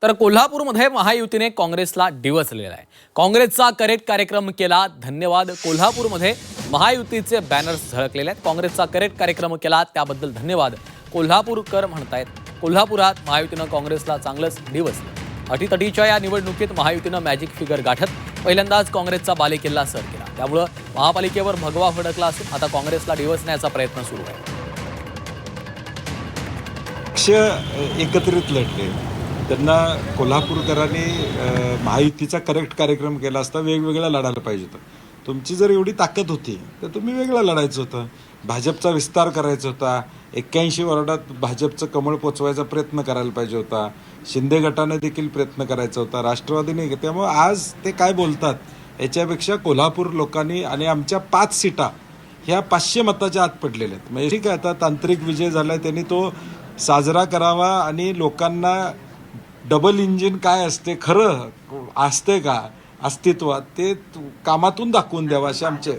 तर कोल्हापूरमध्ये महायुतीने काँग्रेसला डिवचलेला आहे. काँग्रेसचा करेक्ट कार्यक्रम केला. धन्यवाद. कोल्हापूरमध्ये महायुतीचे बॅनर्स झळकलेले आहेत. काँग्रेसचा करेक्ट कार्यक्रम केला त्याबद्दल धन्यवाद कोल्हापूरकर म्हणतायत. कोल्हापुरात महायुतीनं काँग्रेसला चांगलंच डिवचलं. अटीतटीच्या या निवडणुकीत महायुतीनं मॅजिक फिगर गाठत पहिल्यांदाच काँग्रेसचा बालेकिल्ला सर केला. त्यामुळे महापालिकेवर भगवा फडकला असून आता काँग्रेसला डिवचण्याचा प्रयत्न सुरू आहे. पक्ष एकत्रित लढले, त्यांना कोल्हापूरकरांनी महायुतीचा करेक्ट कार्यक्रम केला असता वेगवेगळा लढायला पाहिजे होतं. तुमची जर एवढी ताकद होती तर तुम्ही वेगळं लढायचं होतं. भाजपचा विस्तार करायचा होता. 81 वॉर्डात भाजपचं कमळ पोचवायचा प्रयत्न करायला पाहिजे होता. शिंदे गटाने देखील प्रयत्न करायचा होता. राष्ट्रवादीने. त्यामुळे आज ते काय बोलतात याच्यापेक्षा कोल्हापूर लोकांनी आणि आमच्या 5 सीटा ह्या 500 मताच्या आत पडलेल्या आहेत. म्हणजे ठीक आहे, आता तांत्रिक विजय झाला, त्यांनी तो साजरा करावा आणि लोकांना डबल इंजिन काय असते, खरं असते का अस्तित्वात, ते कामातून दाखवून द्यावं असे आमचे